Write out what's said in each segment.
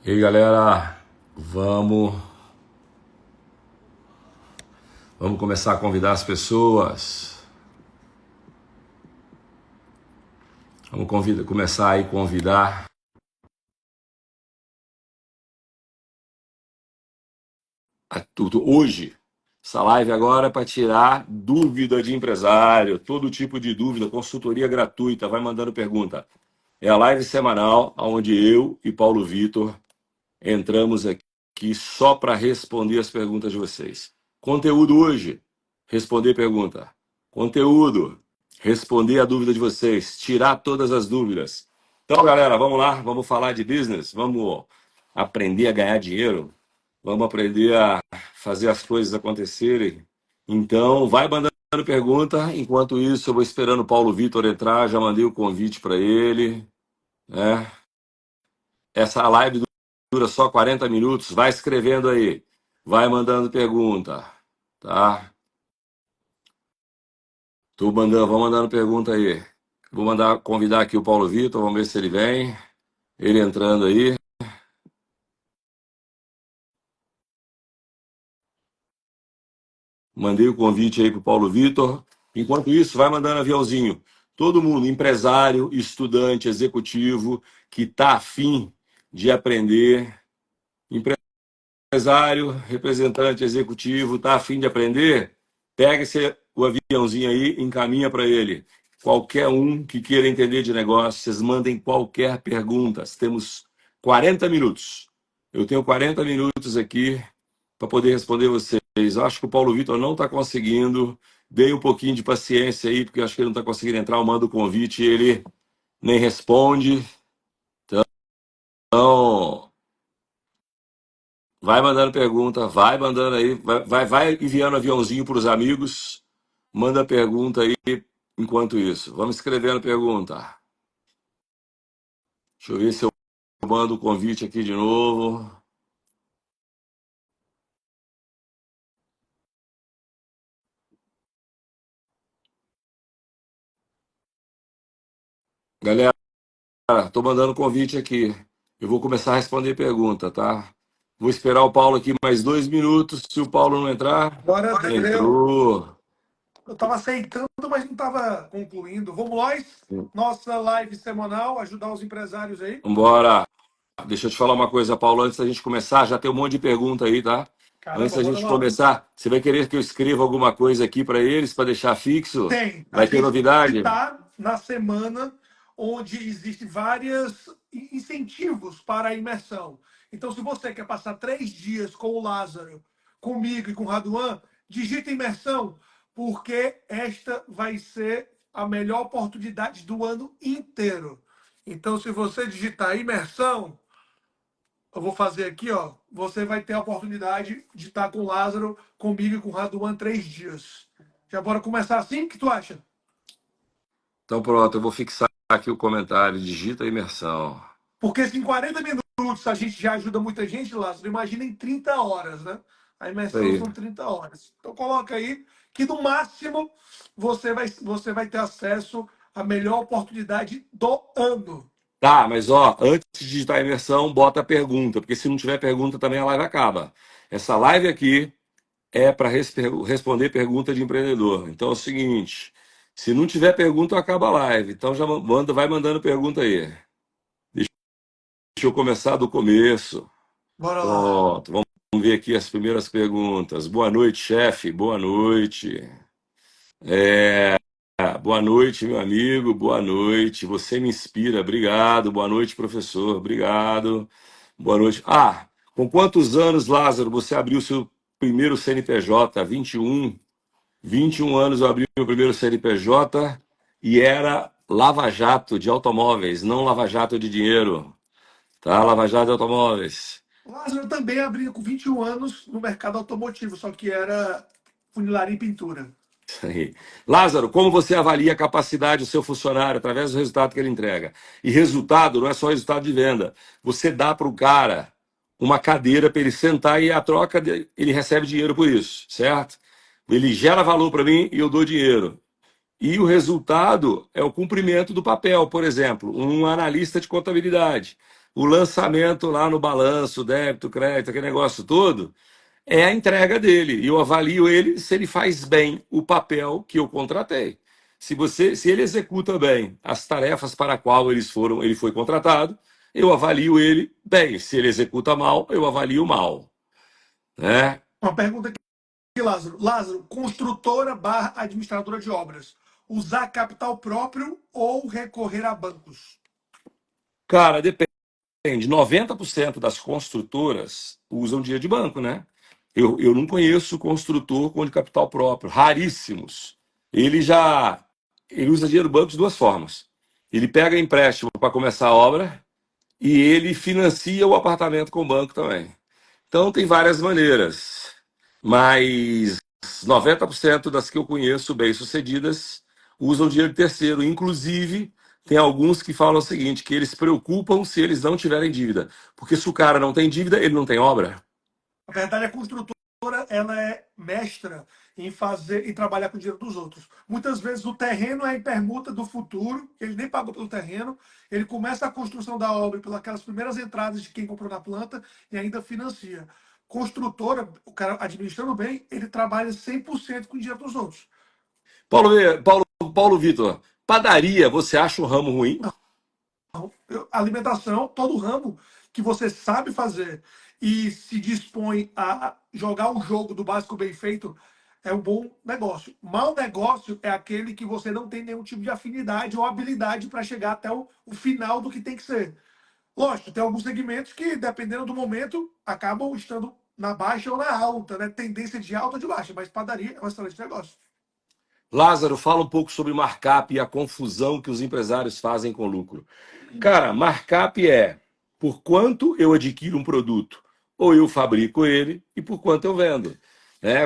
E aí, galera, vamos começar a convidar as pessoas. Começar aí a convidar a tudo. Hoje, essa live agora é para tirar dúvida de empresário, todo tipo de dúvida, consultoria gratuita, vai mandando pergunta. É a live semanal onde eu e Paulo Vitor entramos aqui só para responder as perguntas de vocês. Conteúdo hoje, responder pergunta. Conteúdo, responder a dúvida de vocês, tirar todas as dúvidas. Então, galera, vamos lá, vamos falar de business, vamos aprender a ganhar dinheiro, vamos aprender a fazer as coisas acontecerem. Então, vai mandando pergunta. Enquanto isso, eu vou esperando o Paulo Vitor entrar, já mandei o convite para ele, né? Essa live dura só 40 minutos. Vai escrevendo aí. Vai mandando pergunta. Tá? Vou mandando pergunta aí. Vou mandar convidar aqui o Paulo Vitor. Vamos ver se ele vem. Ele entrando aí. Mandei o convite aí pro Paulo Vitor. Enquanto isso, vai mandando aviãozinho. Todo mundo, empresário, estudante, executivo, que está afim de aprender. Empresário, representante executivo, está a fim de aprender, pega o aviãozinho aí, encaminha para ele. Qualquer um que queira entender de negócio, vocês mandem qualquer pergunta. Temos 40 minutos. Eu tenho 40 minutos aqui para poder responder vocês. Eu acho que o Paulo Vitor não está conseguindo. Dei um pouquinho de paciência aí, porque eu acho que ele não está conseguindo entrar. Eu mando o convite e ele nem responde. Então, vai mandando pergunta, vai mandando aí, vai enviando aviãozinho para os amigos, manda pergunta aí enquanto isso. Vamos escrevendo pergunta. Deixa eu ver se eu mando o convite aqui de novo. Galera, tô mandando convite aqui. Eu vou começar a responder pergunta, tá? Vou esperar o Paulo aqui mais 2 minutos. Se o Paulo não entrar, Glória a Deus. entrou. Eu estava aceitando, mas não estava concluindo. Vamos nós, nossa live semanal, ajudar os empresários aí. Vambora. Deixa eu te falar uma coisa, Paulo, antes da gente começar, já tem um monte de pergunta aí, tá? Antes Caramba, da bora gente lá. começar, você vai querer que eu escreva alguma coisa aqui para eles, para deixar fixo? Tem. A Vai ter gente novidade? está na semana onde existem vários incentivos para a imersão. Então, se você quer passar 3 dias com o Lázaro, comigo e com o Raduan, digita imersão, porque esta vai ser a melhor oportunidade do ano inteiro. Então, se você digitar imersão, eu vou fazer aqui, ó. Você vai ter a oportunidade de estar com o Lázaro, comigo e com o Raduan 3 dias. Já bora começar assim? O que tu acha? Então pronto, eu vou fixar aqui o comentário, digita imersão. Porque se em 40 minutos a gente já ajuda muita gente, Lázaro, imagina em 30 horas, né? A Isso imersão aí. são 30 horas. Então coloca aí que no máximo você vai ter acesso à melhor oportunidade do ano. Tá, mas ó, antes de digitar imersão, bota a pergunta, porque se não tiver pergunta também a live acaba. Essa live aqui é para responder pergunta de empreendedor. Então é o seguinte, se não tiver pergunta, acaba a live. Então já vai mandando pergunta aí. Deixa eu começar do começo. Bora lá. Pronto, vamos ver aqui as primeiras perguntas. Boa noite, chefe. Boa noite. Boa noite, meu amigo. Boa noite. Você me inspira. Obrigado. Boa noite, professor. Obrigado. Boa noite. Com quantos anos, Lázaro, você abriu seu primeiro CNPJ? 21. 21 anos eu abri meu primeiro CNPJ e era Lava Jato de automóveis, não Lava Jato de dinheiro. Tá? Lava Jato de automóveis. O Lázaro também abriu com 21 anos no mercado automotivo, só que era funilaria e pintura. Isso aí. Lázaro, como você avalia a capacidade do seu funcionário através do resultado que ele entrega? E resultado não é só resultado de venda. Você dá para o cara uma cadeira para ele sentar e a troca ele recebe dinheiro por isso, certo? Ele gera valor para mim e eu dou dinheiro. E o resultado é o cumprimento do papel. Por exemplo, um analista de contabilidade. O lançamento lá no balanço, débito, crédito, aquele negócio todo, é a entrega dele. E eu avalio ele se ele faz bem o papel que eu contratei. Se ele executa bem as tarefas para a qual ele foi contratado, eu avalio ele bem. Se ele executa mal, eu avalio mal. Né? Uma pergunta aqui, Lázaro. Lázaro, construtora barra administradora de obras. Usar capital próprio ou recorrer a bancos? Cara, depende. 90% das construtoras usam dinheiro de banco, né? Eu não conheço construtor com capital próprio, raríssimos. Ele já ele usa dinheiro do banco de duas formas. Ele pega empréstimo para começar a obra e ele financia o apartamento com o banco também. Então tem várias maneiras, mas 90% das que eu conheço bem-sucedidas usam dinheiro de terceiro. Inclusive, tem alguns que falam o seguinte, que eles se preocupam se eles não tiverem dívida. Porque se o cara não tem dívida, ele não tem obra. Na verdade, a construtora ela é mestra em fazer e trabalhar com o dinheiro dos outros. Muitas vezes o terreno é em permuta do futuro, ele nem pagou pelo terreno, ele começa a construção da obra pelas primeiras entradas de quem comprou na planta e ainda financia. Construtora, o cara administrando bem, ele trabalha 100% com o dinheiro dos outros. Paulo Vitor, padaria, você acha um ramo ruim? Alimentação, todo ramo que você sabe fazer e se dispõe a jogar o jogo do básico bem feito, é um bom negócio. Mau negócio é aquele que você não tem nenhum tipo de afinidade ou habilidade para chegar até o final do que tem que ser. Lógico, tem alguns segmentos que, dependendo do momento, acabam estando na baixa ou na alta, né? Tendência de alta ou de baixa, mas padaria é um excelente negócio. Lázaro, fala um pouco sobre markup e a confusão que os empresários fazem com lucro. Cara, markup é por quanto eu adquiro um produto ou eu fabrico ele e por quanto eu vendo.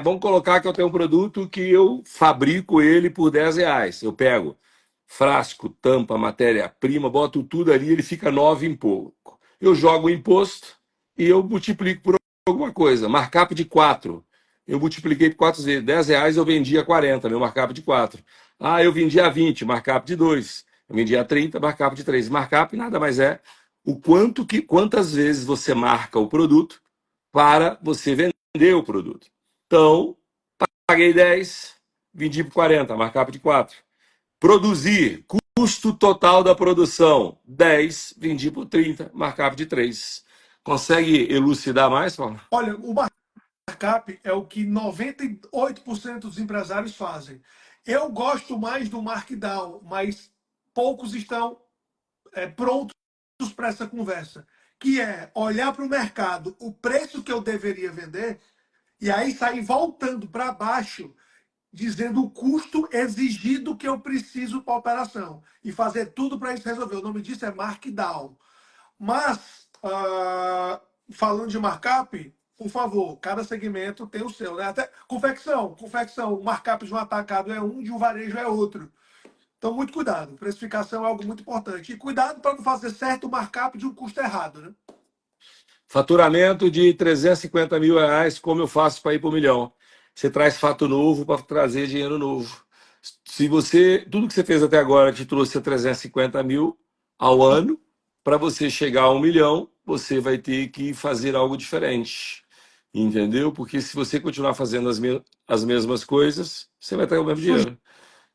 Vamos colocar que eu tenho um produto que eu fabrico ele por R$ 10. Eu pego frasco, tampa, matéria-prima, boto tudo ali, ele fica 9 em pouco. Eu jogo o imposto e eu multiplico por alguma coisa. Markup de 4. Eu multipliquei por 4 vezes. R$ 10 eu vendia 40, meu markup de 4. Ah, eu vendia 20, markup de 2. Eu vendia 30, markup de 3. Markup nada mais é quantas vezes você marca o produto para você vender o produto. Então, paguei 10, vendi por 40, markup de 4. Produzir, custo total da produção, 10, vendi por 30, markup de 3. Consegue elucidar mais, Paulo? Olha, o markup é o que 98% dos empresários fazem. Eu gosto mais do markdown, mas poucos estão prontos para essa conversa, que é olhar para o mercado, o preço que eu deveria vender, e aí sair voltando para baixo, dizendo o custo exigido que eu preciso para a operação, e fazer tudo para isso resolver. O nome disso é markdown. Mas, falando de markup, por favor, cada segmento tem o seu, né? Até confecção, o markup de um atacado é um, de um varejo é outro. Então, muito cuidado. Precificação é algo muito importante. E cuidado para não fazer certo o markup de um custo errado, né? Faturamento de R$ 350 mil, como eu faço para ir para o milhão? Você traz fato novo para trazer dinheiro novo. Se você, tudo que você fez até agora te trouxe 350 mil ao ano, para você chegar a 1 milhão, você vai ter que fazer algo diferente. Entendeu? Porque se você continuar fazendo as mesmas coisas, você vai ter o mesmo dinheiro.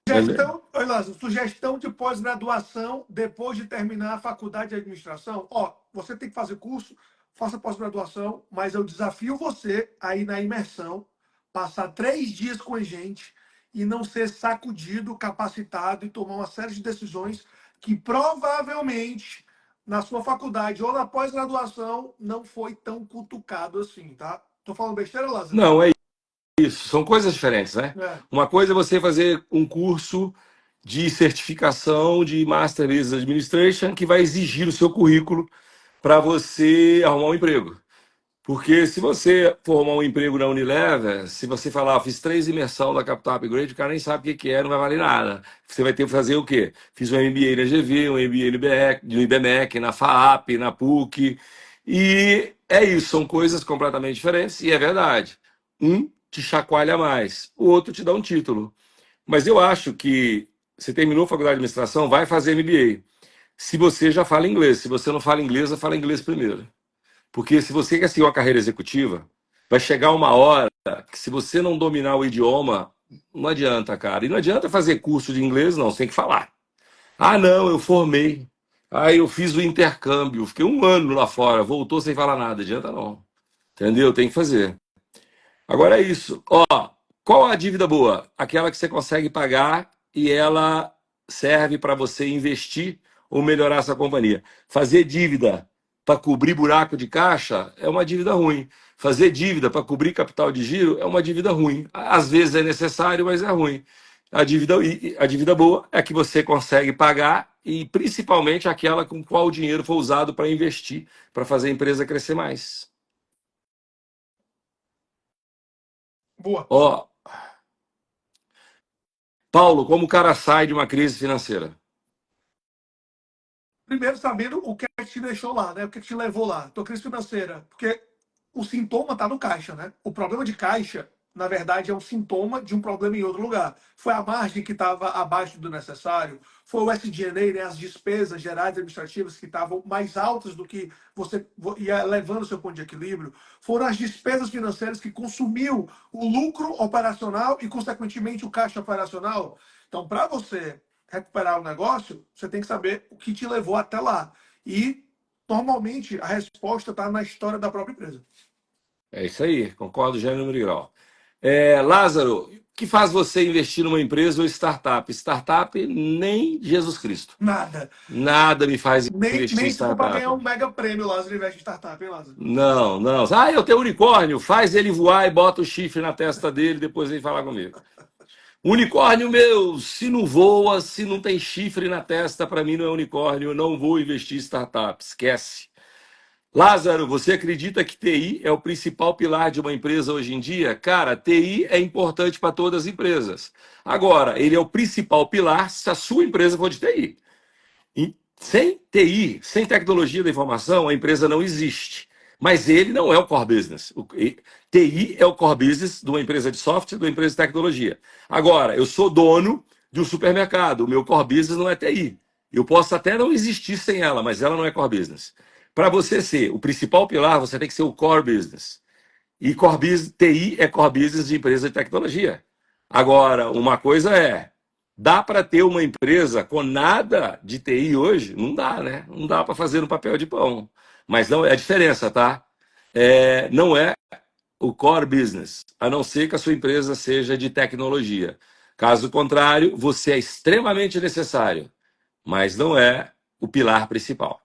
Entendeu? Oi, Lázaro, sugestão de pós-graduação depois de terminar a faculdade de administração. Ó, você tem que fazer curso, faça pós-graduação, mas eu desafio você a ir na imersão, passar 3 dias com a gente e não ser sacudido, capacitado e tomar uma série de decisões que provavelmente na sua faculdade ou na pós-graduação não foi tão cutucado assim, tá? Tô falando besteira, Lázaro? Não, é isso. São coisas diferentes, né? É. Uma coisa é você fazer um curso de certificação de Master Business Administration que vai exigir o seu currículo para você arrumar um emprego. Porque se você for arrumar um emprego na Unilever, se você falar, fiz 3 imersão da Capital Upgrade, o cara nem sabe o que é, não vai valer nada. Você vai ter que fazer o quê? Fiz um MBA na GV, um MBA no IBMEC, na FAAP, na PUC. E é isso, são coisas completamente diferentes, e é verdade. Um te chacoalha mais, o outro te dá um título. Mas eu acho que você terminou a faculdade de administração, vai fazer MBA. Se você já fala inglês. Se você não fala inglês, fala inglês primeiro. Porque se você quer seguir uma carreira executiva, vai chegar uma hora que se você não dominar o idioma, não adianta, cara. E não adianta fazer curso de inglês, não. Você tem que falar. Ah, não, eu formei. Ah, eu fiz o intercâmbio. Fiquei um ano lá fora. Voltou sem falar nada. Adianta não. Entendeu? Tem que fazer. Agora é isso. Ó, qual a dívida boa? Aquela que você consegue pagar e ela serve para você investir ou melhorar essa companhia. Fazer dívida para cobrir buraco de caixa é uma dívida ruim. Fazer dívida para cobrir capital de giro é uma dívida ruim. Às vezes é necessário, mas é ruim. A dívida boa é a que você consegue pagar e principalmente aquela com qual o dinheiro foi usado para investir, para fazer a empresa crescer mais. Boa. Ó, Paulo, como o cara sai de uma crise financeira? Primeiro, sabendo o que é que te deixou lá, né? O que é que te levou lá. Tua crise financeira. Porque o sintoma está no caixa, né? O problema de caixa, na verdade, é um sintoma de um problema em outro lugar. Foi a margem que estava abaixo do necessário, foi o SG&A, né? As despesas gerais administrativas que estavam mais altas do que você ia levando o seu ponto de equilíbrio, foram as despesas financeiras que consumiu o lucro operacional e, consequentemente, o caixa operacional. Então, para você recuperar o negócio, você tem que saber o que te levou até lá. E, normalmente, a resposta está na história da própria empresa. É isso aí, concordo, gênero, número e grau. Lázaro, o que faz você investir numa empresa ou startup? Startup, nem Jesus Cristo. Nada. Nada me faz investir em Nem se for para ganhar startup. um mega prêmio, Lázaro, investe em startup, hein, Lázaro? Não, não. Ah, eu tenho unicórnio. Faz ele voar e bota o chifre na testa dele, depois vem falar comigo. Unicórnio meu, se não voa, se não tem chifre na testa, para mim não é unicórnio. Eu não vou investir em startup. Esquece. Lázaro, você acredita que TI é o principal pilar de uma empresa hoje em dia? Cara, TI é importante para todas as empresas. Agora, ele é o principal pilar se a sua empresa for de TI. Sem TI, sem tecnologia da informação, a empresa não existe. Mas ele não é o core business. TI é o core business de uma empresa de software, de uma empresa de tecnologia. Agora, eu sou dono de um supermercado. O meu core business não é TI. Eu posso até não existir sem ela, mas ela não é core business. Para você ser o principal pilar, você tem que ser o core business. E core business, TI é core business de empresa de tecnologia. Agora, uma coisa é, dá para ter uma empresa com nada de TI hoje? Não dá, né? Não dá para fazer no papel de pão. Mas não é a diferença, tá? Não é o core business, a não ser que a sua empresa seja de tecnologia. Caso contrário, você é extremamente necessário, mas não é o pilar principal.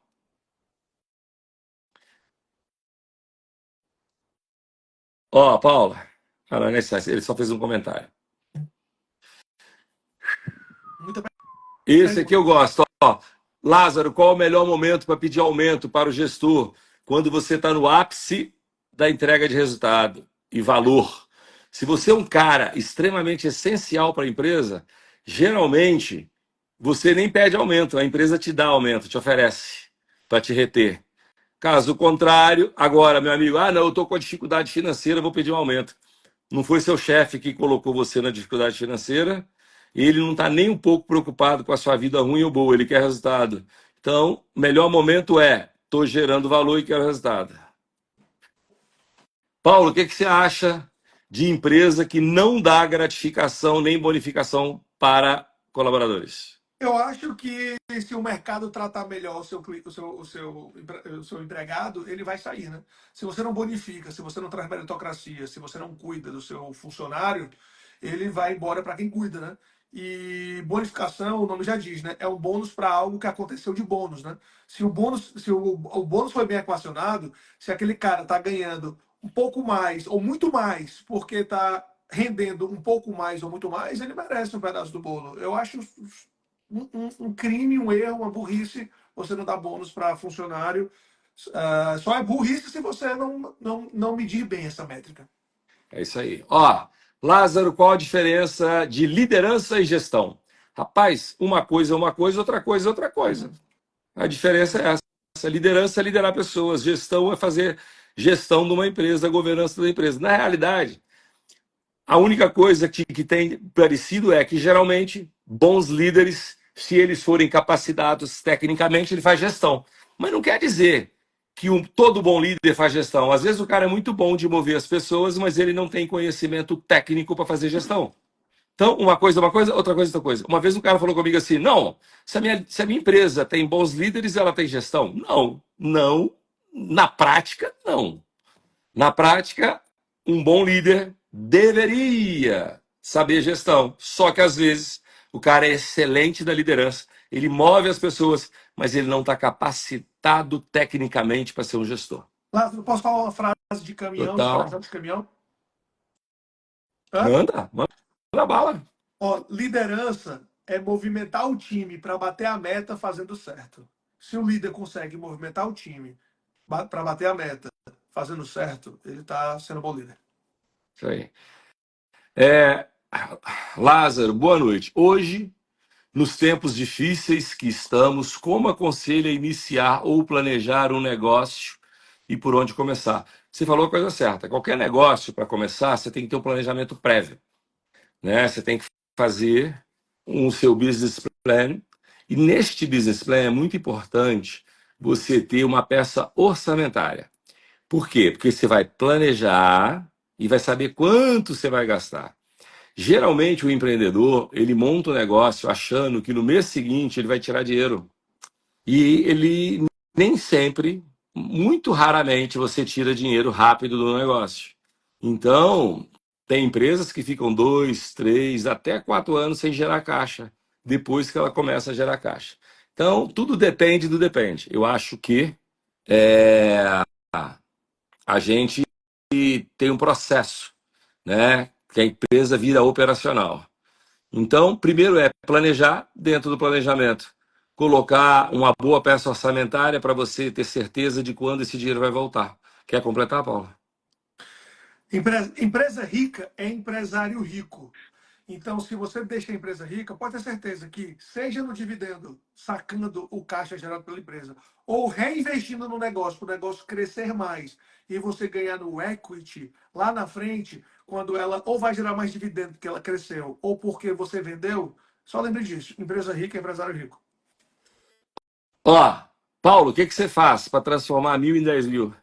Ó, Paula, ele só fez um comentário. Muita Esse aqui pergunta. eu gosto. Ó, Lázaro, qual é o melhor momento para pedir aumento para o gestor? Quando você está no ápice da entrega de resultado e valor. Se você é um cara extremamente essencial para a empresa, geralmente você nem pede aumento, a empresa te dá aumento, te oferece para te reter. Caso contrário, agora, meu amigo, não, eu estou com a dificuldade financeira, vou pedir um aumento. Não foi seu chefe que colocou você na dificuldade financeira, ele não está nem um pouco preocupado com a sua vida ruim ou boa, ele quer resultado. Então, o melhor momento é: estou gerando valor e quero resultado. Paulo, o que você acha de empresa que não dá gratificação nem bonificação para colaboradores? Eu acho que se o mercado tratar melhor o seu empregado, ele vai sair, né? Se você não bonifica, se você não traz meritocracia, se você não cuida do seu funcionário, ele vai embora para quem cuida, né? E bonificação, o nome já diz, né? É um bônus para algo que aconteceu de bônus, né? Se o bônus foi bem equacionado, se aquele cara está ganhando um pouco mais ou muito mais porque está rendendo um pouco mais ou muito mais, ele merece um pedaço do bolo. Eu acho um crime, um erro, uma burrice você não dá bônus para funcionário. Só é burrice se você não medir bem essa métrica. É isso aí. Ó, Lázaro, qual a diferença de liderança e gestão? Rapaz, uma coisa é uma coisa, outra coisa é outra coisa. A diferença é essa. Liderança é liderar pessoas, gestão é fazer gestão de uma empresa, governança da empresa. Na realidade, A única coisa que tem parecido é que, geralmente, bons líderes, se eles forem capacitados tecnicamente, ele faz gestão. Mas não quer dizer que todo bom líder faz gestão. Às vezes o cara é muito bom de mover as pessoas, mas ele não tem conhecimento técnico para fazer gestão. Então, uma coisa, outra coisa. Uma vez um cara falou comigo assim: não, se a minha empresa tem bons líderes, ela tem gestão. Não, não. Na prática, não. Na prática, um bom líder deveria saber gestão. Só que às vezes o cara é excelente da liderança, ele move as pessoas, mas ele não está capacitado tecnicamente para ser um gestor. Lázaro, posso falar uma frase de caminhão, de Total. coração de caminhão? Hã? Manda bala. Ó, liderança é movimentar o time para bater a meta fazendo certo. Se o líder consegue movimentar o time para bater a meta fazendo certo, ele está sendo bom líder. Isso aí. É, Lázaro, boa noite. Hoje, nos tempos difíceis que estamos, como aconselha iniciar ou planejar um negócio e por onde começar? Você falou a coisa certa. Qualquer negócio, para começar, você tem que ter um planejamento prévio, né? Você tem que fazer seu business plan. E neste business plan é muito importante você ter uma peça orçamentária. Por quê? Porque você vai planejar e vai saber quanto você vai gastar. Geralmente o empreendedor, ele monta um negócio achando que no mês seguinte ele vai tirar dinheiro. E ele nem sempre, muito raramente, você tira dinheiro rápido do negócio. Então, tem empresas que ficam 2, 3, até 4 anos sem gerar caixa, depois que ela começa a gerar caixa. Então, tudo depende do depende. Eu acho que é, a gente tem um processo, né? Que a empresa vira operacional. Então, primeiro é planejar dentro do planejamento, colocar uma boa peça orçamentária para você ter certeza de quando esse dinheiro vai voltar. Quer completar, Paulo? Empresa rica é empresário rico. Então, se você deixa a empresa rica, pode ter certeza que, seja no dividendo, sacando o caixa gerado pela empresa, ou reinvestindo no negócio, para o negócio crescer mais e você ganhar no equity lá na frente, quando ela ou vai gerar mais dividendo porque ela cresceu, ou porque você vendeu, só lembre disso: empresa rica é empresário rico. Ó, Paulo, o que você faz para transformar 1.000 em 10.000?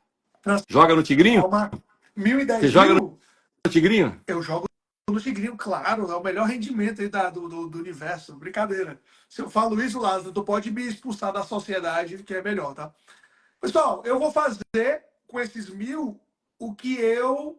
Joga no Tigrinho? Transformar mil em Você dez joga no mil, Tigrinho? eu jogo no Tigrinho, claro, é o melhor rendimento aí do universo. Brincadeira. Se eu falo isso, Lázaro, tu pode me expulsar da sociedade, que é melhor, tá? Pessoal, eu vou fazer com esses 1.000 o que eu.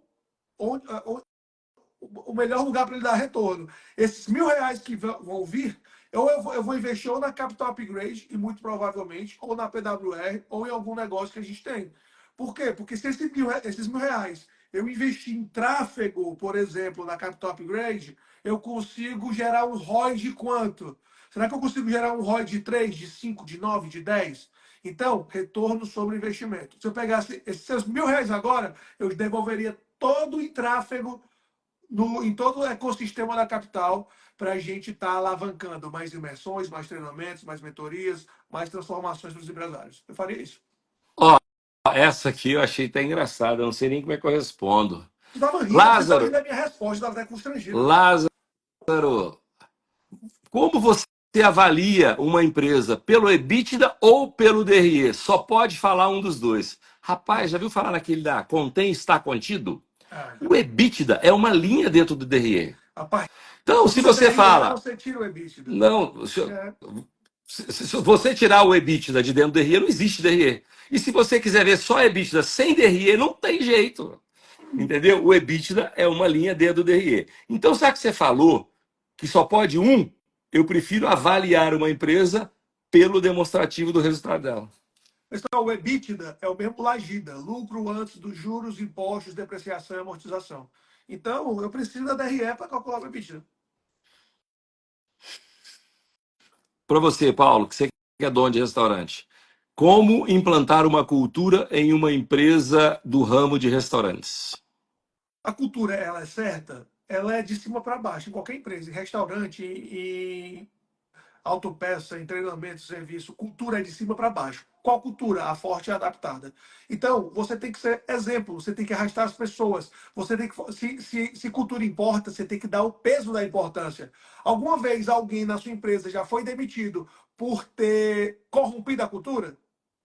O melhor lugar para ele dar retorno. Esses R$ 1.000 que vão vir, eu vou investir ou na Capital Upgrade, e muito provavelmente, ou na PWR, ou em algum negócio que a gente tem. Por quê? Porque se esses R$ 1.000 eu investir em tráfego, por exemplo, na Capital Upgrade, eu consigo gerar um ROI de quanto? Será que eu consigo gerar um ROI de 3, de 5, de 9, de 10? Então, retorno sobre investimento. Se eu pegasse esses seus R$ 1.000 agora, eu devolveria todo em tráfego em todo o ecossistema da capital, para a gente estar alavancando mais imersões, mais treinamentos, mais mentorias, mais transformações para os empresários. Eu faria isso. Ó, essa aqui eu achei até engraçada, eu não sei nem como é que eu respondo. Tu estava rindo, você estava Lázaro, rindo da minha resposta, estava até constrangido. Lázaro, como você avalia uma empresa pelo EBITDA ou pelo DRE? Só pode falar um dos dois. Rapaz, já viu falar naquele da contém está contido? Ah, O EBITDA é uma linha dentro do DRE. a partir Então, se do você DRE, fala, você tira o EBITDA. não, É. se você tirar o EBITDA de dentro do DRE, não existe DRE. E se você quiser ver só EBITDA sem DRE, não tem jeito. Entendeu? O EBITDA é uma linha dentro do DRE. Então, será que você falou que só pode um? Eu prefiro avaliar uma empresa pelo demonstrativo do resultado dela. Pessoal, o EBITDA é o mesmo Lagida, lucro antes dos juros, impostos, depreciação e amortização. Então, eu preciso da DRE para calcular o EBITDA. Para você, Paulo, que você é dono de restaurante, como implantar uma cultura em uma empresa do ramo de restaurantes? A cultura, ela é certa? Ela é de cima para baixo, em qualquer empresa, em restaurante, em autopeça, em treinamento, serviço, cultura é de cima para baixo. Qual cultura? A forte e adaptada. Então, você tem que ser exemplo, você tem que arrastar as pessoas. Você tem que, se cultura importa, você tem que dar o peso da importância. Alguma vez alguém na sua empresa já foi demitido por ter corrompido a cultura?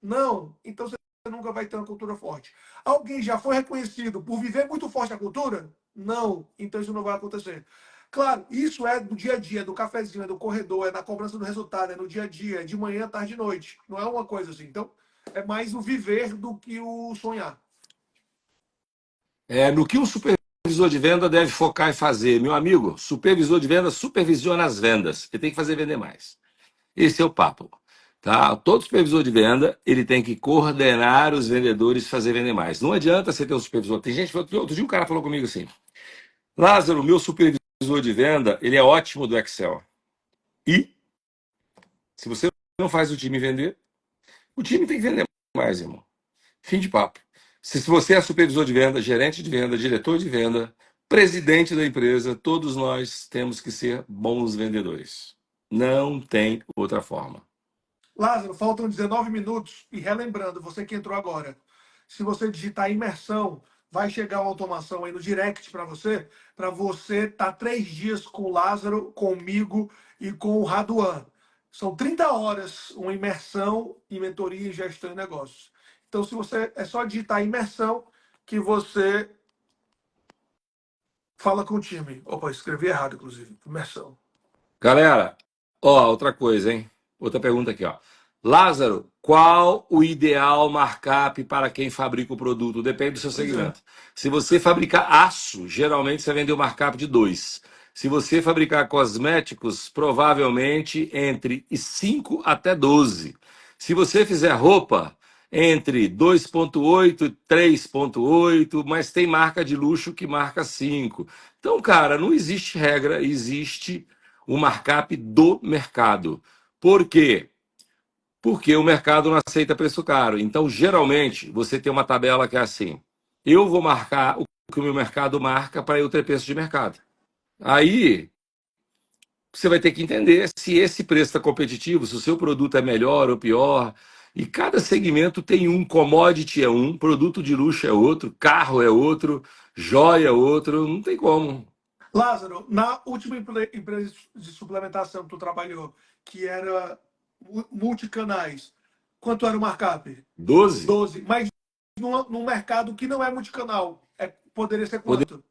Não. Então você nunca vai ter uma cultura forte. Alguém já foi reconhecido por viver muito forte a cultura? Não. Então isso não vai acontecer. Claro, isso é do dia a dia, do cafezinho, é do corredor, é na cobrança do resultado, é no dia a dia, é de manhã, tarde e noite. Não é uma coisa assim. Então, é mais o viver do que o sonhar. No que um supervisor de venda deve focar e fazer? Meu amigo, supervisor de venda supervisiona as vendas. Ele tem que fazer vender mais. Esse é o papo. Tá? Todo supervisor de venda, ele tem que coordenar os vendedores e fazer vender mais. Não adianta você ter um supervisor. Tem gente, outro dia um cara falou comigo assim, Lázaro, meu supervisor de venda, ele é ótimo do Excel. E, se você não faz o time vender, o time tem que vender mais, irmão. Fim de papo. Se você é supervisor de venda, gerente de venda, diretor de venda, presidente da empresa, todos nós temos que ser bons vendedores. Não tem outra forma. Lázaro, faltam 19 minutos. E relembrando, você que entrou agora, se você digitar imersão, vai chegar uma automação aí no direct para você estar 3 dias com o Lázaro, comigo e com o Raduan. São 30 horas, uma imersão em mentoria e gestão de negócios. Então, se você é só digitar imersão que você fala com o time. Opa, escrevi errado, inclusive. Imersão. Galera, outra coisa, hein? Outra pergunta aqui, ó. Lázaro, qual o ideal markup para quem fabrica o produto? Depende do seu Pois é. segmento. Se você fabricar aço, geralmente você vai vender o markup de 2. Se você fabricar cosméticos, provavelmente entre 5 até 12. Se você fizer roupa, entre 2,8 e 3,8, mas tem marca de luxo que marca 5. Então, cara, não existe regra, existe o markup do mercado. Por quê? Porque o mercado não aceita preço caro. Então, geralmente, você tem uma tabela que é assim: eu vou marcar o que o meu mercado marca para eu ter preço de mercado. Aí, você vai ter que entender se esse preço está competitivo, se o seu produto é melhor ou pior. E cada segmento tem um, commodity é um, produto de luxo é outro, carro é outro, joia é outro, não tem como. Lázaro, na última empresa de suplementação que tu trabalhou, que era multicanais, quanto era o markup? 12 12. Mas num mercado que não é multicanal, poderia ser quanto?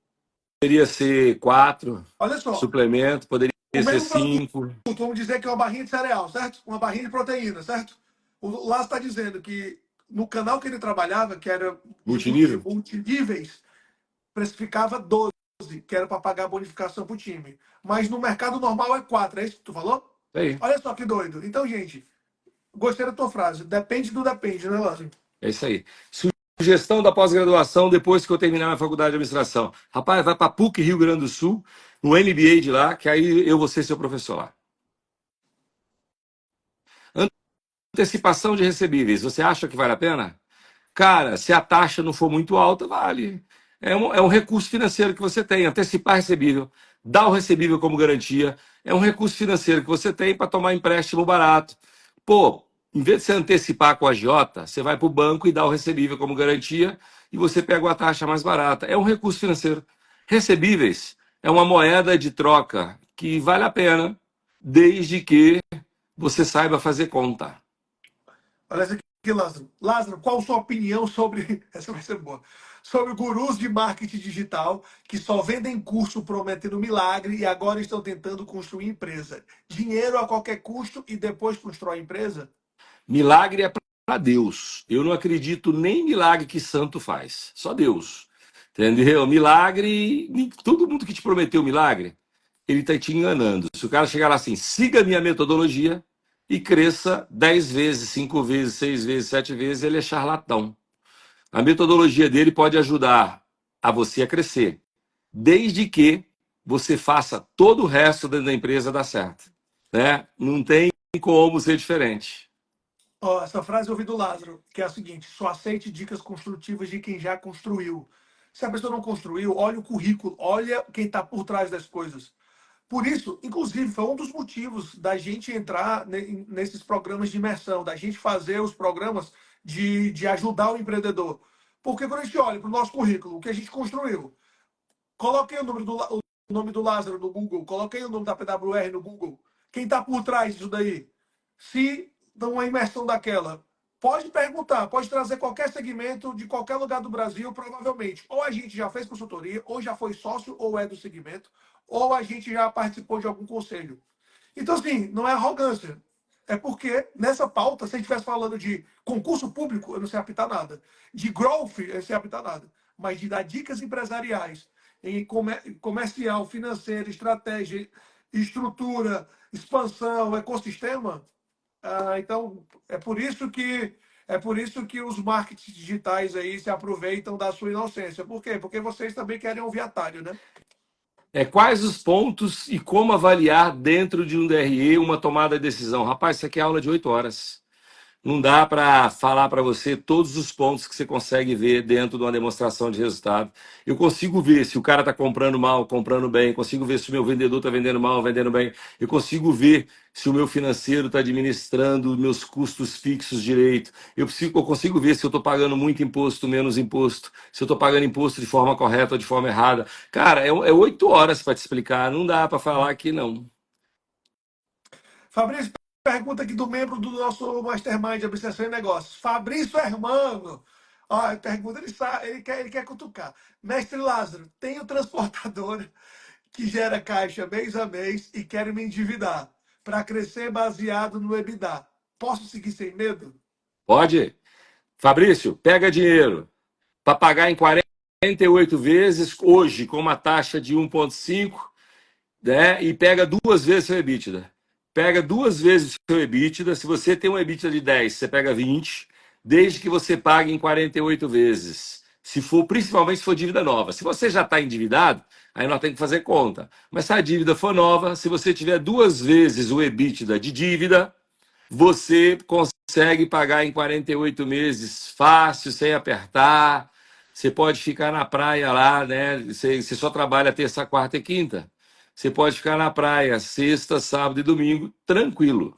poderia ser 4, Olha só, suplemento, poderia o ser mesmo produto, 5. vamos dizer que é uma barrinha de cereal, certo? Uma barrinha de proteína, certo? O Lázaro está dizendo que no canal que ele trabalhava, que era de Multinível? multiníveis, precificava 12, que era para pagar a bonificação para o time. Mas no mercado normal é 4, é isso que tu falou? É aí. Olha só que doido. Então, gente, gostei da tua frase. Depende do depende, né, Lázaro? É isso aí. Sugestão da pós-graduação depois que eu terminar minha faculdade de administração. Rapaz, vai para PUC Rio Grande do Sul, no MBA de lá, que aí eu vou ser seu professor lá. Antecipação de recebíveis, você acha que vale a pena? Cara, se a taxa não for muito alta, vale. É um recurso financeiro que você tem. Antecipar recebível, dar o recebível como garantia, é um recurso financeiro que você tem para tomar empréstimo barato. Pô, em vez de você antecipar com a agiota, você vai para o banco e dá o recebível como garantia e você pega uma taxa mais barata. É um recurso financeiro. Recebíveis é uma moeda de troca que vale a pena, desde que você saiba fazer conta. Olha essa aqui, Lázaro. Lázaro, qual a sua opinião sobre. Essa vai ser boa. Sobre gurus de marketing digital que só vendem curso prometendo milagre e agora estão tentando construir empresa. Dinheiro a qualquer custo e depois constrói empresa? Milagre é para Deus. Eu não acredito nem em milagre que santo faz. Só Deus. Entendeu? Milagre, todo mundo que te prometeu milagre, ele está te enganando. Se o cara chegar lá assim, siga a minha metodologia e cresça 10 vezes, 5 vezes, 6 vezes, 7 vezes, ele é charlatão. A metodologia dele pode ajudar a você a crescer, desde que você faça todo o resto dentro da empresa dar certo. Né? Não tem como ser diferente. Ó, essa frase eu ouvi do Lázaro, que é a seguinte: só aceite dicas construtivas de quem já construiu. Se a pessoa não construiu, olha o currículo, olha quem está por trás das coisas. Por isso, inclusive, foi um dos motivos da gente entrar nesses programas de imersão, da gente fazer os programas de ajudar o empreendedor. Porque quando a gente olha para o nosso currículo, o que a gente construiu, coloquei o nome do Lázaro no Google, coloquei o nome da PWR no Google. Quem está por trás disso daí? Se dão uma imersão daquela, pode perguntar, pode trazer qualquer segmento de qualquer lugar do Brasil, provavelmente. Ou a gente já fez consultoria, ou já foi sócio, ou é do segmento, ou a gente já participou de algum conselho. Então, assim, não é arrogância. É porque nessa pauta, se a gente estivesse falando de concurso público, eu não sei apitar nada. De growth, eu não sei apitar nada. Mas de dar dicas empresariais em comercial, financeiro, estratégia, estrutura, expansão, ecossistema, então é por isso que os marketings digitais aí se aproveitam da sua inocência. Por quê? Porque vocês também querem ouvir atalho, né? Quais os pontos e como avaliar dentro de um DRE uma tomada de decisão? Rapaz, isso aqui é aula de 8 horas. Não dá para falar para você todos os pontos que você consegue ver dentro de uma demonstração de resultado. Eu consigo ver se o cara está comprando mal, comprando bem, consigo ver se o meu vendedor está vendendo mal, vendendo bem. Eu consigo ver se o meu financeiro está administrando meus custos fixos direito. Eu consigo ver se eu estou pagando muito imposto, menos imposto, se eu estou pagando imposto de forma correta ou de forma errada. Cara, é 8 horas para te explicar, não dá para falar aqui não. Fabrício, pergunta aqui do membro do nosso Mastermind de Obsessão em Negócios. Fabrício Hermano. Ó, pergunta, ele quer cutucar. Mestre Lázaro, tenho transportadora que gera caixa mês a mês e quero me endividar para crescer baseado no EBITDA. Posso seguir sem medo? Pode? Fabrício, pega dinheiro para pagar em 48 vezes, hoje, com uma taxa de 1,5, né? E pega duas vezes seu EBITDA. Pega duas vezes o seu EBITDA. Se você tem um EBITDA de 10, você pega 20, desde que você pague em 48 vezes. Se for, principalmente se for dívida nova. Se você já está endividado, aí nós temos que fazer conta. Mas se a dívida for nova, se você tiver duas vezes o EBITDA de dívida, você consegue pagar em 48 meses fácil, sem apertar. Você pode ficar na praia lá, né? Você só trabalha terça, quarta e quinta. Você pode ficar na praia sexta, sábado e domingo, tranquilo.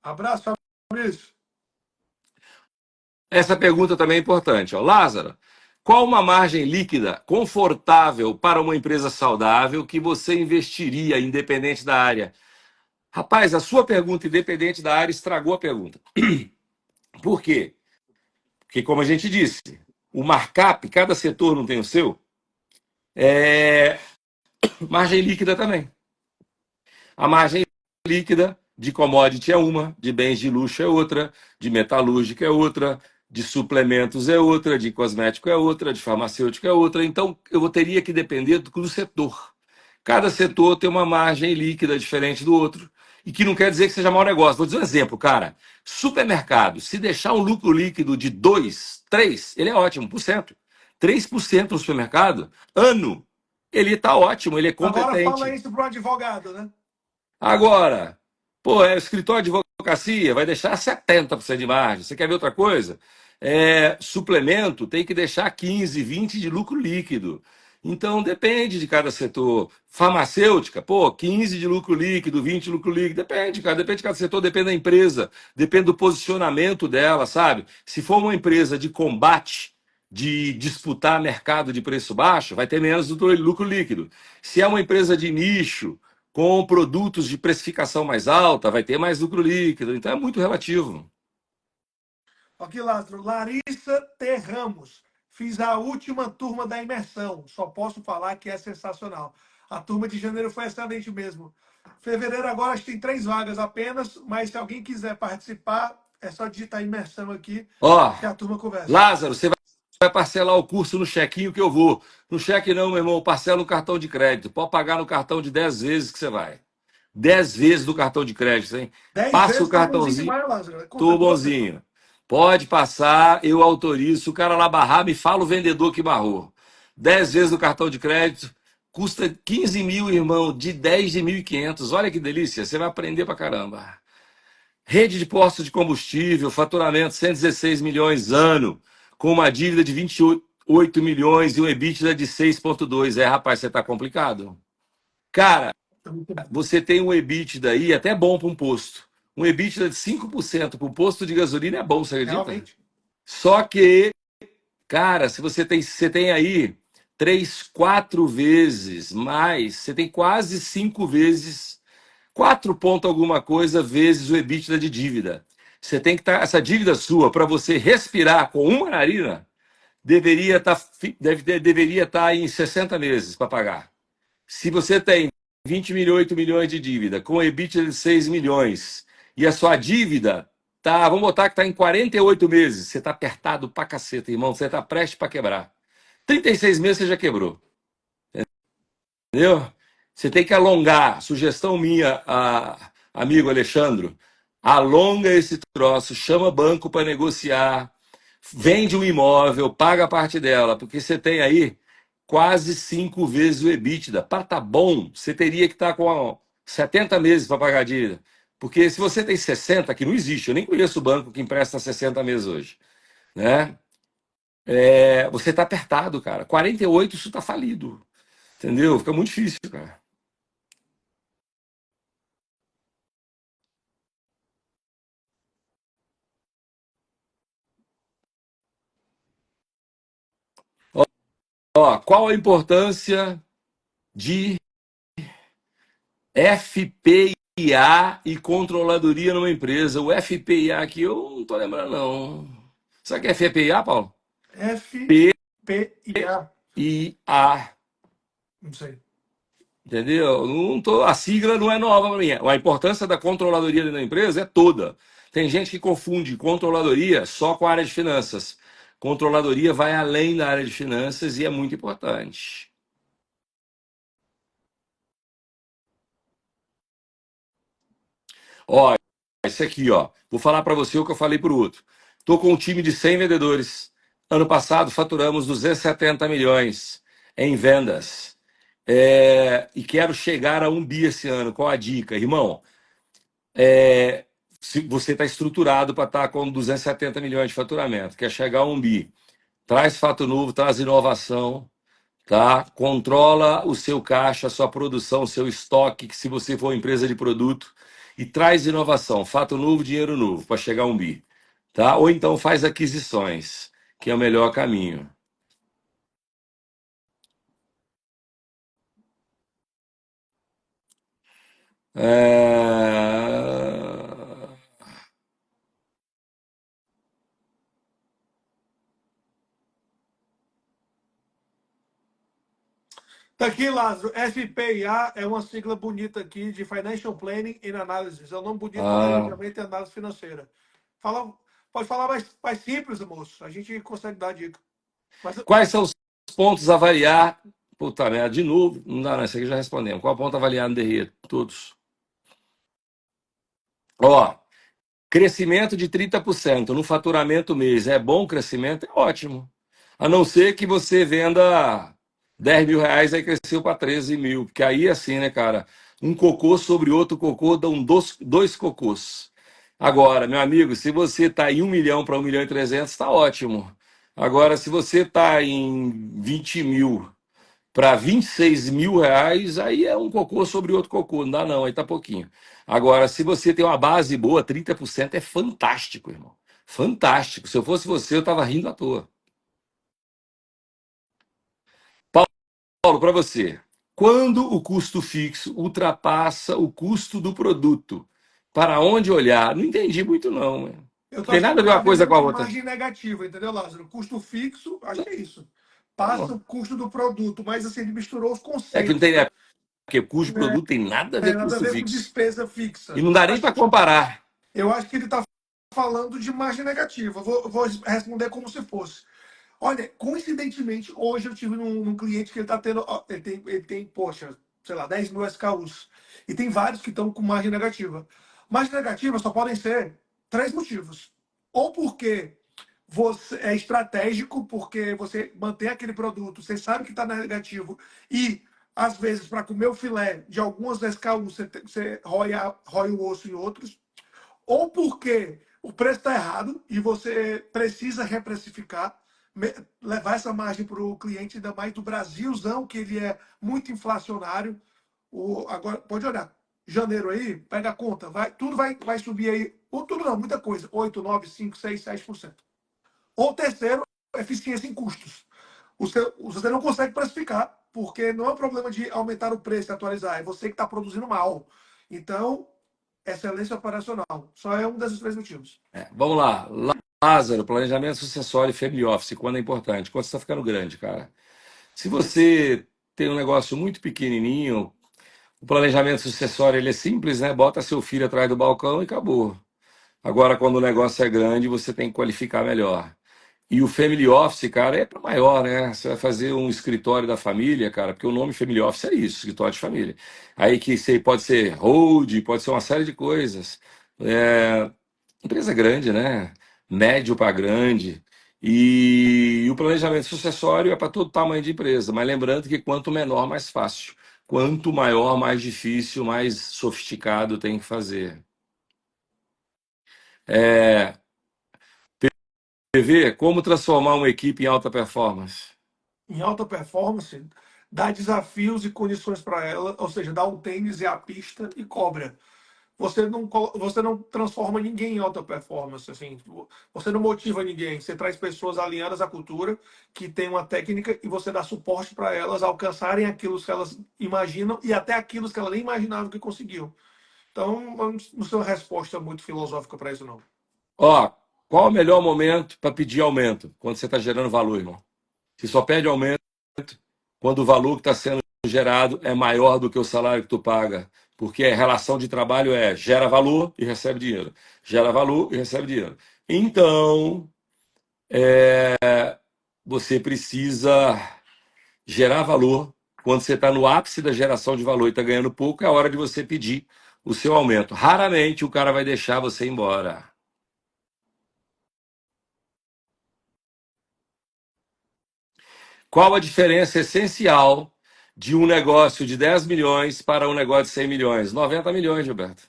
Abraço, Fabrício. Essa pergunta também é importante. Ó. Lázaro, qual uma margem líquida confortável para uma empresa saudável que você investiria, independente da área? Rapaz, a sua pergunta, independente da área, estragou a pergunta. Por quê? Porque, como a gente disse, o markup, cada setor não tem o seu, é margem líquida também. A margem líquida de commodity é uma, de bens de luxo é outra, de metalúrgica é outra, de suplementos é outra, de cosmético é outra, de farmacêutico é outra. Então, eu teria que depender do setor. Cada setor tem uma margem líquida diferente do outro. E que não quer dizer que seja mau negócio. Vou dizer um exemplo, cara. Supermercado, se deixar um lucro líquido de 2, 3, ele é ótimo, 3% no supermercado, ano, ele está ótimo, ele é Agora fala competente. isso para o advogado, né? Agora, pô, escritório de advocacia vai deixar 70% de margem. Você quer ver outra coisa? Suplemento tem que deixar 15, 20 de lucro líquido. Então depende de cada setor. Farmacêutica, pô, 15 de lucro líquido, 20 de lucro líquido. Depende, cara. Depende de cada setor, depende da empresa, depende do posicionamento dela, sabe? Se for uma empresa de combate, de disputar mercado de preço baixo, vai ter menos do lucro líquido. Se é uma empresa de nicho, com produtos de precificação mais alta, vai ter mais lucro líquido. Então é muito relativo. Aqui, Lázaro. Larissa T. Ramos. Fiz a última turma da imersão. Só posso falar que é sensacional. A turma de janeiro foi excelente mesmo. Fevereiro agora acho que tem 3 vagas apenas, mas se alguém quiser participar, é só digitar imersão aqui Ó, que a turma conversa. Lázaro, você vai parcelar o curso no chequinho que eu vou. No cheque não, meu irmão, parcela no cartão de crédito. Pode pagar no cartão de 10 vezes que você vai. 10 vezes do cartão de crédito, hein? 10 Passa o vezes tá bonzinho cartãozinho, demais, Lázaro. Conta, tô conta. bonzinho. Pode passar, eu autorizo. Se o cara lá barrar, me fala o vendedor que barrou. 10 vezes do cartão de crédito, custa 15 mil, irmão, de 10 de 1.500. Olha que delícia, você vai aprender pra caramba. Rede de postos de combustível, faturamento 116 milhões ano, com uma dívida de 28 milhões e um EBITDA de 6,2. Rapaz, você tá complicado. Cara, Tá muito bom. você tem um EBITDA aí até bom para um posto. Um EBITDA de 5% para um posto de gasolina é bom, você acredita? Realmente. Só que, cara, se você tem aí 3, 4 vezes mais, você tem quase 5 vezes, 4 ponto alguma coisa vezes o EBITDA de dívida. Você tem que estar, essa dívida sua, para você respirar com uma narina, deveria estar em 60 meses para pagar. Se você tem 20,8 milhões de dívida, com EBITDA de 6 milhões, e a sua dívida tá, vamos botar que está em 48 meses, você está apertado pra caceta, irmão, você está prestes para quebrar. 36 meses você já quebrou, entendeu? Você tem que alongar, sugestão minha, amigo Alexandro, alonga esse troço, chama banco para negociar, vende um imóvel, paga a parte dela, porque você tem aí quase 5 vezes o EBITDA. Para tá bom, você teria que estar com 70 meses para pagar a dívida. Porque se você tem 60, que não existe, eu nem conheço o banco que empresta 60 meses hoje, né? Você está apertado, cara. 48, isso está falido, entendeu? Fica muito difícil, cara. Ó, qual a importância de FPIA e controladoria numa empresa? O FPIA aqui eu não tô lembrando, não. Sabe o que é FPIA, Paulo? FPIA. PIA, Não sei. entendeu? Não tô, a sigla não é nova para mim. A importância da controladoria dentro da empresa é toda. Tem gente que confunde controladoria só com a área de finanças. Controladoria vai além da área de finanças e é muito importante. Ó, esse aqui, ó. Vou falar para você o que eu falei para o outro. Estou com um time de 100 vendedores. Ano passado faturamos 270 milhões em vendas. E quero chegar a 1 bi esse ano. Qual a dica, irmão? Se você está estruturado para estar com 270 milhões de faturamento, quer chegar a 1 bi, traz fato novo, traz inovação, tá? Controla o seu caixa, a sua produção, o seu estoque, que se você for uma empresa de produto, e traz inovação, fato novo, dinheiro novo, para chegar a 1 bi, tá? Ou então faz aquisições, que é o melhor caminho. É... Tá aqui, Lázaro. FPIA é uma sigla bonita aqui de Financial Planning and Analysis. É um nome bonito para Ah, planejamento e análise financeira. Fala, pode falar mais simples, moço. A gente consegue dar dica. Mas quais são os pontos a variar? Puta merda, de novo, não dá, não, isso aqui já respondemos. Qual ponto a variar no DRE? Todos. Ó, crescimento de 30% no faturamento mês é bom crescimento? É ótimo. A não ser que você venda 10 mil reais, aí cresceu para 13 mil. Porque aí, assim, né, cara? Um cocô sobre outro cocô dão dois cocôs. Agora, meu amigo, se você está em 1 milhão para 1,3 milhão, está ótimo. Agora, se você está em 20 mil para 26 mil reais, aí é um cocô sobre outro cocô. Não dá, não, aí tá pouquinho. Agora, se você tem uma base boa, 30% é fantástico, irmão. Fantástico. Se eu fosse você, eu tava rindo à toa. Paulo, para você. Quando o custo fixo ultrapassa o custo do produto, para onde olhar? Não entendi muito, não. Né? eu tô Tem achando nada que a ele ver tá uma coisa vendendo com a uma outra. margem negativa, entendeu, Lázaro? Custo fixo, acho que é isso. Passa Não. o custo do produto, mas assim, ele misturou os É que não conceitos. tem, porque custo de produto tem nada a Não tem ver com nada a custo ver com fixo. despesa E fixa. não dá nem para comparar. Eu acho que ele está falando de margem negativa. Vou responder como se fosse. Olha, coincidentemente, hoje eu tive num cliente que ele está tendo. Ele tem, poxa, sei lá, 10 mil SKUs. E tem vários que estão com margem negativa. Margem negativa só podem ser três motivos. Ou porque você é estratégico, porque você mantém aquele produto, você sabe que está negativo, e às vezes, para comer o filé de algumas SKUs, você rói o osso em outros ou porque o preço está errado e você precisa reprecificar, levar essa margem para o cliente, ainda mais do Brasilzão, que ele é muito inflacionário. Agora, pode olhar. Janeiro aí, pega a conta, tudo vai subir aí. Ou tudo não, muita coisa. 8, 9, 5, 6, 7%. Ou terceiro, eficiência em custos. Você não consegue precificar, porque não é um problema de aumentar o preço e atualizar, é você que está produzindo mal. Então, excelência operacional. Só é um desses três motivos. Vamos lá. Lázaro, planejamento sucessório e family office, quando é importante? Quando você está ficando grande, cara. Se você tem um negócio muito pequenininho, o planejamento sucessório ele é simples, né? Bota seu filho atrás do balcão e acabou. Agora, quando o negócio é grande, você tem que qualificar melhor. E o family office, cara, é para maior, né? Você vai fazer um escritório da família, cara, porque o nome family office é isso, escritório de família. Aí que você pode ser hold, pode ser uma série de coisas. Empresa grande, né? Médio para grande. E o planejamento sucessório é para todo tamanho de empresa, mas lembrando que quanto menor, mais fácil. Quanto maior, mais difícil, mais sofisticado tem que fazer. É, TV, como transformar uma equipe em alta performance? Em alta performance, dá desafios e condições para ela, ou seja, dá o tênis e a pista e cobra. Você não transforma ninguém em alta performance, assim, você não motiva ninguém, você traz pessoas alinhadas à cultura, que tem uma técnica e você dá suporte para elas alcançarem aquilo que elas imaginam e até aquilo que elas nem imaginavam que conseguiam. Então, não sou uma resposta muito filosófica para isso, não. Ó, qual o melhor momento para pedir aumento? Quando você está gerando valor, irmão. Você só pede aumento quando o valor que está sendo gerado é maior do que o salário que tu paga. Porque a relação de trabalho é gera valor e recebe dinheiro. Gera valor e recebe dinheiro. Então, você precisa gerar valor. Quando você está no ápice da geração de valor e está ganhando pouco, é a hora de você pedir o seu aumento. Raramente o cara vai deixar você ir embora. Qual a diferença essencial de um negócio de 10 milhões para um negócio de 100 milhões? 90 milhões, Gilberto.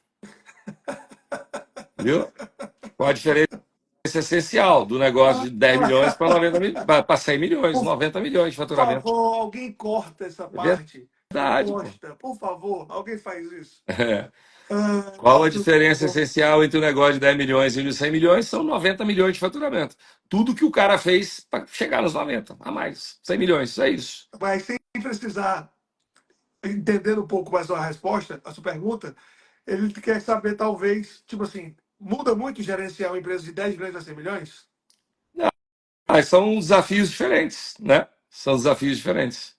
Viu? Qual a diferença essencial do negócio de 10 milhões para 90 milhões, para 100 milhões, Por 90 milhões de faturamento? favor, alguém corta essa É parte e verdade, pô. posta. Por favor, alguém faz isso. É. Qual a Nossa, diferença essencial entre o negócio de 10 milhões e o de 100 milhões? São 90 milhões de faturamento. Tudo que o cara fez para chegar nos 90, a mais. 100 milhões, é isso. mas sem precisar entender um pouco mais a resposta, a sua pergunta, ele quer saber, talvez, tipo assim, muda muito gerenciar uma empresa de 10 milhões a 100 milhões? São desafios diferentes, né? São desafios diferentes.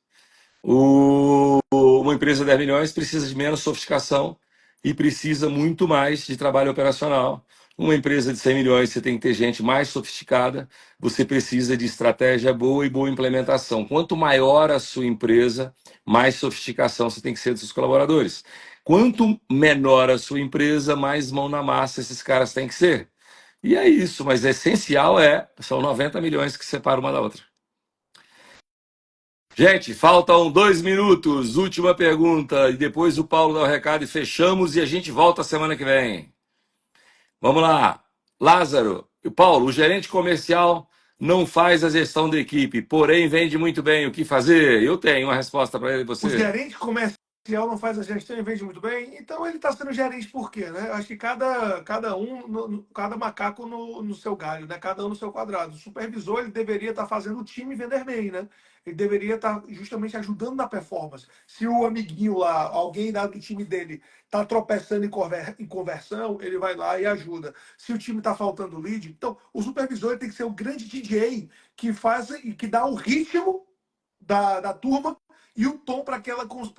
Uma empresa de 10 milhões precisa de menos sofisticação e precisa muito mais de trabalho operacional. Uma empresa de 100 milhões, você tem que ter gente mais sofisticada, você precisa de estratégia boa e boa implementação. Quanto maior a sua empresa, mais sofisticação você tem que ser dos seus colaboradores. Quanto menor a sua empresa, mais mão na massa esses caras têm que ser. E é isso, mas essencial são 90 milhões que separam uma da outra. Gente, faltam 2 minutos. Última pergunta. E depois o Paulo dá o recado e fechamos e a gente volta semana que vem. Vamos lá. Lázaro, e Paulo, o gerente comercial não faz a gestão da equipe, porém vende muito bem. O que fazer? Eu tenho uma resposta para ele e O você. gerente comercial não faz a gestão e vende muito bem, então ele está sendo gerente por quê, né? Acho que cada macaco no seu galho, né? Cada um no seu quadrado. O supervisor ele deveria estar fazendo o time vender bem, né? Ele deveria estar justamente ajudando na performance. Se o amiguinho lá, alguém lá do time dele, está tropeçando em conversão, ele vai lá e ajuda. Se o time está faltando lead, então o supervisor ele tem que ser o grande DJ que faz e que dá o ritmo da turma e o tom para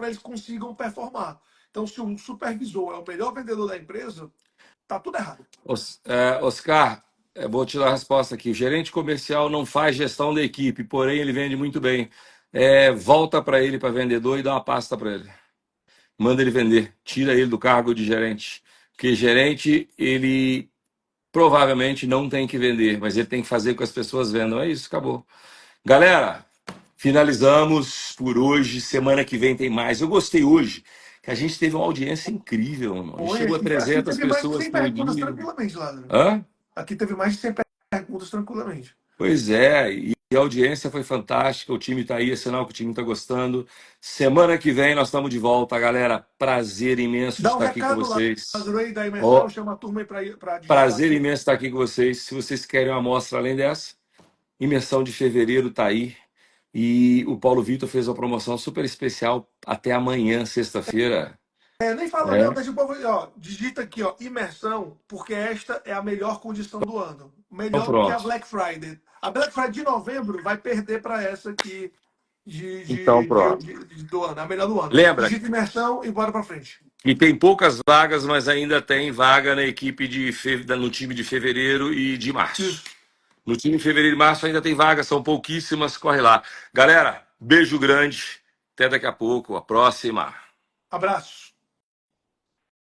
eles consigam performar. Então, se o supervisor é o melhor vendedor da empresa, tá tudo errado. Oscar, vou te dar a resposta aqui. O gerente comercial não faz gestão da equipe, porém ele vende muito bem. Volta para ele, para vendedor, e dá uma pasta para ele. Manda ele vender. Tira ele do cargo de gerente. Porque gerente, ele provavelmente não tem que vender, mas ele tem que fazer com que as pessoas vendam. É isso, acabou. Galera, finalizamos por hoje. Semana que vem tem mais. Eu gostei hoje que a gente teve uma audiência incrível, irmão. A gente Oi, chegou a aqui 300 teve mais de pessoas 100 por perguntas dia. tranquilamente, Lázaro. Hã? Aqui teve mais de 100 perguntas tranquilamente. Pois é, e a audiência foi fantástica, o time tá aí, é sinal que o time tá gostando. Semana que vem nós estamos de volta, galera. Prazer imenso de Dá um estar aqui com recado lá, vocês. Lázaro, aí da Ó, imersão, chama a turma aí para digitar prazer aqui. imenso estar aqui com vocês. Se vocês querem uma amostra além dessa, imersão de fevereiro tá aí. E o Paulo Vitor fez uma promoção super especial até amanhã, sexta-feira. Nem fala não, É. deixa o povo, ó, digita aqui, ó, imersão, porque esta é a melhor condição do ano. Então Melhor do que a pronto. Black Friday. A Black Friday de novembro vai perder para essa aqui Então pronto. do ano, a melhor do ano. Lembra Digita imersão e bora para frente. que tem poucas vagas, mas ainda tem vaga na equipe no time de fevereiro e de março. Isso. No time de fevereiro e março ainda tem vagas, são pouquíssimas, corre lá. Galera, beijo grande, até daqui a pouco, a próxima. Abraço.